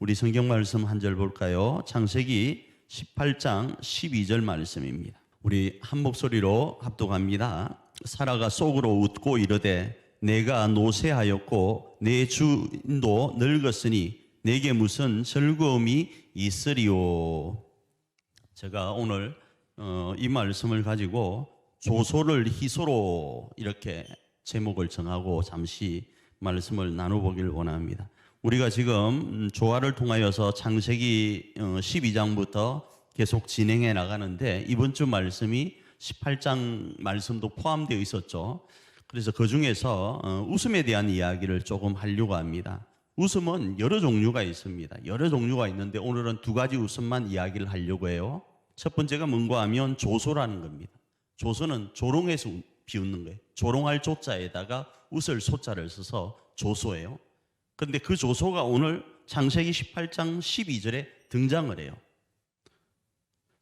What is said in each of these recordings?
우리 성경 말씀 한 절 볼까요? 창세기 18장 12절 말씀입니다. 우리 한 목소리로 합독합니다. 사라가 속으로 웃고 이르되 내가 노쇠하였고 내 주인도 늙었으니 내게 무슨 즐거움이 있으리요. 제가 오늘 이 말씀을 가지고 조소를 희소로 이렇게 제목을 정하고 잠시 말씀을 나눠보길 원합니다. 우리가 지금 조화를 통하여서 창세기 12장부터 계속 진행해 나가는데 이번 주 말씀이 18장 말씀도 포함되어 있었죠. 그래서 그 중에서 웃음에 대한 이야기를 조금 하려고 합니다. 웃음은 여러 종류가 있습니다. 여러 종류가 있는데 오늘은 두 가지 웃음만 이야기를 하려고 해요. 첫 번째가 뭔가 하면 조소라는 겁니다. 조소는 조롱해서 비웃는 거예요. 조롱할 조자에다가 웃을 소자를 써서 조소예요. 그런데 그 조소가 오늘 창세기 18장 12절에 등장을 해요.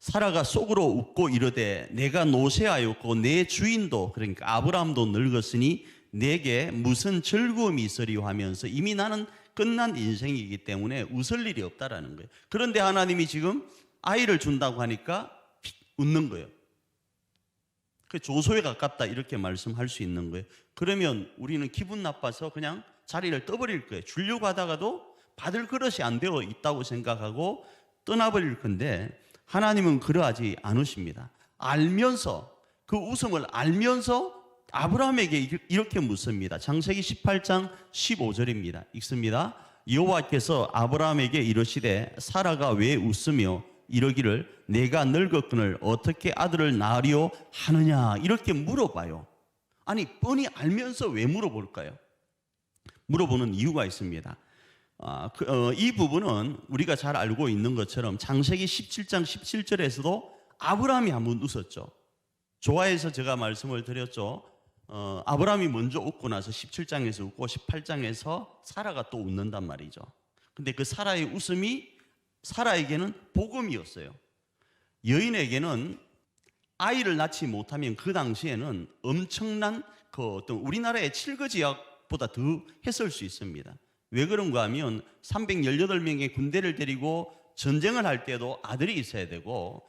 사라가 속으로 웃고 이르되 내가 노쇠하였고 내 주인도, 그러니까 아브라함도 늙었으니 내게 무슨 즐거움이 있으리요 하면서 이미 나는 끝난 인생이기 때문에 웃을 일이 없다라는 거예요. 그런데 하나님이 지금 아이를 준다고 하니까 웃는 거예요. 그 조소에 가깝다 이렇게 말씀할 수 있는 거예요. 그러면 우리는 기분 나빠서 그냥 자리를 떠버릴 거예요. 주려고 하다가도 받을 그릇이 안 되어 있다고 생각하고 떠나버릴 건데 하나님은 그러하지 않으십니다. 알면서, 그 웃음을 알면서 아브라함에게 이렇게 묻습니다. 창세기 18장 15절입니다. 읽습니다. 여호와께서 아브라함에게 이르시되 사라가 왜 웃으며 이러기를 내가 늙었거늘 어떻게 아들을 낳으리요 하느냐 이렇게 물어봐요. 아니 뻔히 알면서 왜 물어볼까요? 물어보는 이유가 있습니다. 이 부분은 우리가 잘 알고 있는 것처럼 창세기 17장 17절에서도 아브라함이 한번 웃었죠. 조화에서 제가 말씀을 드렸죠. 아브라함이 먼저 웃고 나서 17장에서 웃고 18장에서 사라가 또 웃는단 말이죠. 근데 그 사라의 웃음이 사라에게는 복음이었어요. 여인에게는 아이를 낳지 못하면 그 당시에는 엄청난 그 어떤 우리나라의 칠거지약보다 더 했을 수 있습니다. 왜 그런가 하면 318명의 군대를 데리고 전쟁을 할 때도 아들이 있어야 되고,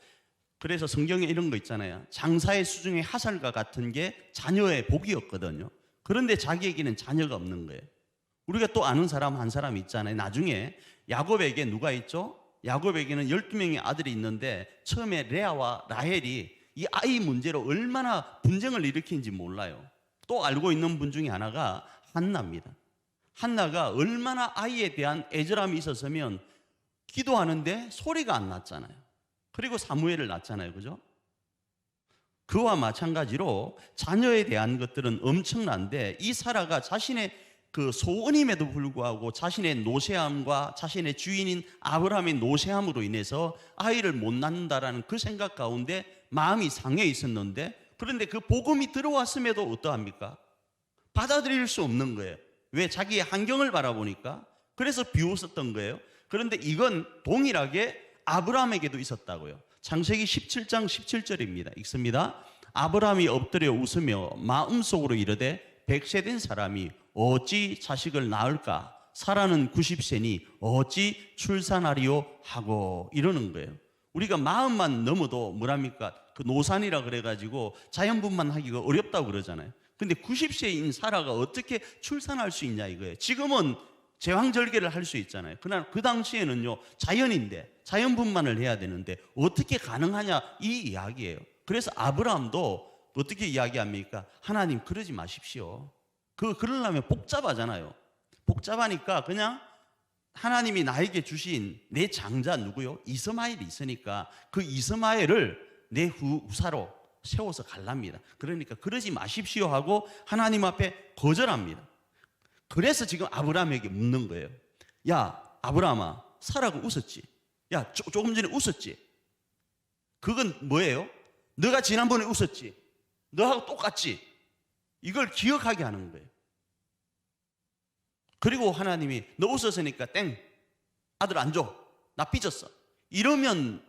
그래서 성경에 이런 거 있잖아요. 장사의 수중에 하살과 같은 게 자녀의 복이었거든요. 그런데 자기에게는 자녀가 없는 거예요. 우리가 또 아는 사람 한 사람 있잖아요. 나중에 야곱에게 누가 있죠? 야곱에게는 12명의 아들이 있는데 처음에 레아와 라헬이 이 아이 문제로 얼마나 분쟁을 일으키는지 몰라요. 또 알고 있는 분 중에 하나가 한나입니다. 한나가 얼마나 아이에 대한 애절함이 있었으면 기도하는데 소리가 안 났잖아요. 그리고 사무엘을 낳잖아요. 그죠? 그와 마찬가지로 자녀에 대한 것들은 엄청난데 이 사라가 자신의 그 소원임에도 불구하고 자신의 노쇠함과 자신의 주인인 아브라함의 노쇠함으로 인해서 아이를 못 낳는다라는 그 생각 가운데 마음이 상해 있었는데, 그런데 그 복음이 들어왔음에도 어떠합니까? 받아들일 수 없는 거예요. 왜? 자기의 환경을 바라보니까. 그래서 비웃었던 거예요. 그런데 이건 동일하게 아브라함에게도 있었다고요. 창세기 17장 17절입니다. 읽습니다. 아브라함이 엎드려 웃으며 마음속으로 이르되 100세 된 사람이 어찌 자식을 낳을까? 사라는 90세니 어찌 출산하리요? 하고 이러는 거예요. 우리가 마음만 넘어도 뭐랍니까? 그 노산이라 그래가지고 자연분만 하기가 어렵다고 그러잖아요. 근데 90세인 사라가 어떻게 출산할 수 있냐 이거예요. 지금은 제왕절개를 할 수 있잖아요. 그러나 그 당시에는요, 자연인데 자연분만을 해야 되는데 어떻게 가능하냐 이 이야기예요. 그래서 아브라함도 어떻게 이야기합니까? 하나님 그러지 마십시오. 그러려면 복잡하잖아요. 복잡하니까 그냥 하나님이 나에게 주신 내 장자 누구요? 이스마엘이 있으니까 그 이스마엘을 내 후사로 세워서 갈랍니다. 그러니까 그러지 마십시오 하고 하나님 앞에 거절합니다. 그래서 지금 아브라함에게 묻는 거예요. 야 아브라함아, 사라가 웃었지? 야 조금 전에 웃었지? 그건 뭐예요? 너가 지난번에 웃었지? 너하고 똑같지? 이걸 기억하게 하는 거예요. 그리고 하나님이 너 웃었으니까 땡, 아들 안 줘, 나 삐졌어, 이러면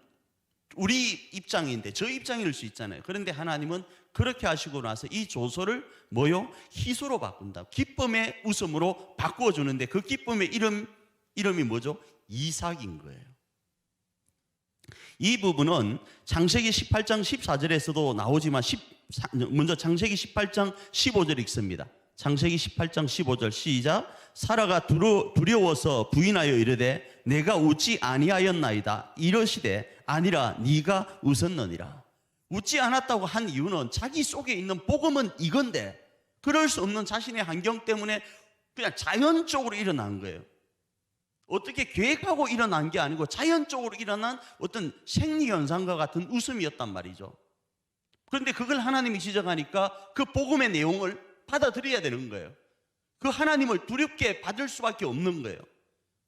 우리 입장인데 저 입장일 수 있잖아요. 그런데 하나님은 그렇게 하시고 나서 이 조소를 뭐요? 희소로 바꾼다. 기쁨의 웃음으로 바꾸어 주는데 그 기쁨의 이름이 뭐죠? 이삭인 거예요. 이 부분은 창세기 18장 14절에서도 나오지만 먼저 창세기 18장 15절 읽습니다. 창세기 18장 15절 시작. 사라가 두려워서 부인하여 이르되 내가 웃지 아니하였나이다. 이러시되 아니라 네가 웃었느니라. 웃지 않았다고 한 이유는 자기 속에 있는 복음은 이건데 그럴 수 없는 자신의 환경 때문에 그냥 자연적으로 일어난 거예요. 어떻게 계획하고 일어난 게 아니고 자연적으로 일어난 어떤 생리현상과 같은 웃음이었단 말이죠. 그런데 그걸 하나님이 지적하니까 그 복음의 내용을 받아들여야 되는 거예요. 그 하나님을 두렵게 받을 수밖에 없는 거예요.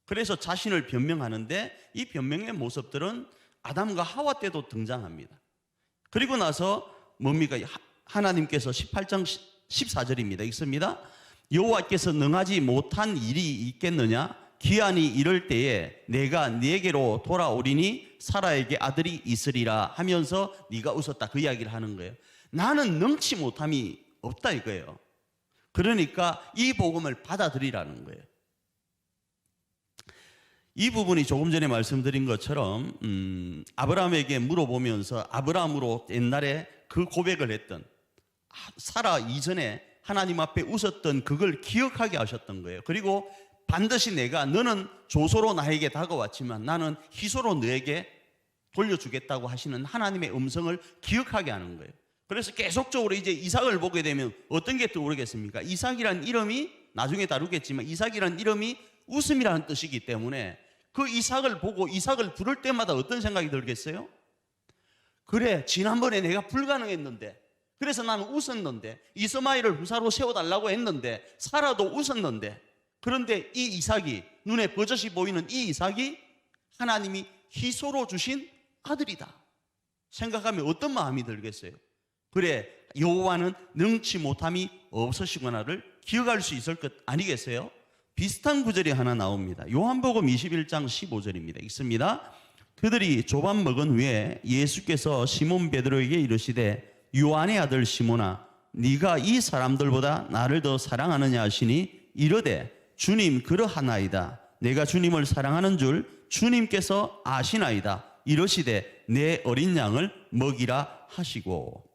그래서 자신을 변명하는데 이 변명의 모습들은 아담과 하와 때도 등장합니다. 그리고 나서 뭡니까? 하나님께서 18장 14절입니다. 읽습니다. 여호와께서 능하지 못한 일이 있겠느냐? 기한이 이럴 때에 내가 네게로 돌아오리니 사라에게 아들이 있으리라 하면서 네가 웃었다. 그 이야기를 하는 거예요. 나는 능치 못함이 없다 이거예요. 그러니까 이 복음을 받아들이라는 거예요. 이 부분이 조금 전에 말씀드린 것처럼 아브라함에게 물어보면서 아브라함으로 옛날에 그 고백을 했던 사라 이전에 하나님 앞에 웃었던 그걸 기억하게 하셨던 거예요. 그리고 반드시 너는 조소로 나에게 다가왔지만 나는 희소로 너에게 돌려주겠다고 하시는 하나님의 음성을 기억하게 하는 거예요. 그래서 계속적으로 이제 이삭을 보게 되면 어떤 게 떠오르겠습니까? 이삭이라는 이름이 나중에 다루겠지만 이삭이라는 이름이 웃음이라는 뜻이기 때문에 그 이삭을 보고 이삭을 부를 때마다 어떤 생각이 들겠어요? 그래, 지난번에 내가 불가능했는데 그래서 나는 웃었는데 이스마엘을 후사로 세워달라고 했는데 사라도 웃었는데 그런데 이 이삭이 눈에 버젓이 보이는 이 이삭이 하나님이 희소로 주신 아들이다 생각하면 어떤 마음이 들겠어요? 그래, 여호와는 능치 못함이 없으시구나를 기억할 수 있을 것 아니겠어요? 비슷한 구절이 하나 나옵니다. 요한복음 21장 15절입니다. 읽습니다. 그들이 조밥 먹은 후에 예수께서 시몬 베드로에게 이르시되 요한의 아들 시몬아 네가 이 사람들보다 나를 더 사랑하느냐 하시니 이르되 주님 그러하나이다. 내가 주님을 사랑하는 줄 주님께서 아시나이다. 이르시되 내 어린 양을 먹이라 하시고.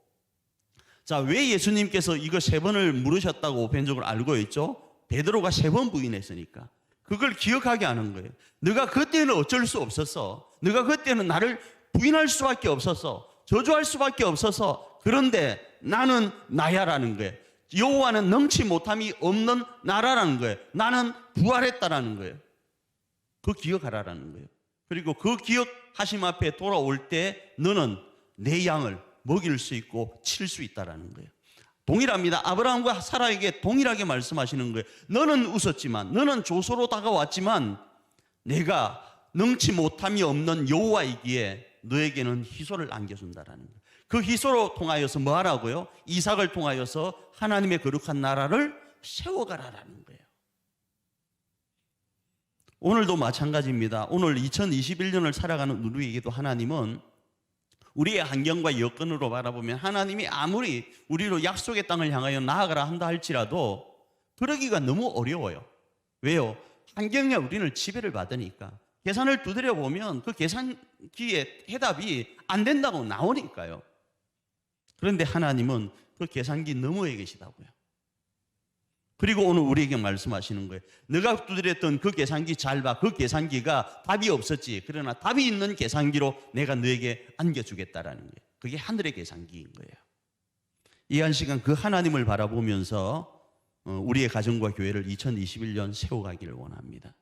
자, 왜 예수님께서 이거 3번을 물으셨다고 보편적으로 알고 있죠? 베드로가 3번 부인했으니까 그걸 기억하게 하는 거예요. 네가 그때는 어쩔 수 없었어. 네가 그때는 나를 부인할 수밖에 없었어. 저주할 수밖에 없어서. 그런데 나는 나야라는 거예요. 여호와는 능치 못함이 없는 나라라는 거예요. 나는 부활했다라는 거예요. 그 기억하라라는 거예요. 그리고 그 기억하심 앞에 돌아올 때 너는 내 양을 먹일 수 있고 칠 수 있다라는 거예요. 동일합니다. 아브라함과 사라에게 동일하게 말씀하시는 거예요. 너는 웃었지만, 너는 조소로 다가왔지만 내가 능치 못함이 없는 여호와이기에 너에게는 희소를 안겨준다라는 거예요. 그 희소로 통하여서 뭐 하라고요? 이삭을 통하여서 하나님의 거룩한 나라를 세워가라라는 거예요. 오늘도 마찬가지입니다. 오늘 2021년을 살아가는 우리에게도 하나님은 우리의 환경과 여건으로 바라보면 하나님이 아무리 우리로 약속의 땅을 향하여 나아가라 한다 할지라도 그러기가 너무 어려워요. 왜요? 환경에 우리는 지배를 받으니까. 계산을 두드려 보면 그 계산기의 해답이 안 된다고 나오니까요. 그런데 하나님은 그 계산기 너머에 계시다고요. 그리고 오늘 우리에게 말씀하시는 거예요. 너가 두드렸던 그 계산기 잘 봐. 그 계산기가 답이 없었지. 그러나 답이 있는 계산기로 내가 너에게 안겨주겠다라는 거예요. 그게 하늘의 계산기인 거예요. 이 한 시간 그 하나님을 바라보면서 우리의 가정과 교회를 2021년 세워가기를 원합니다.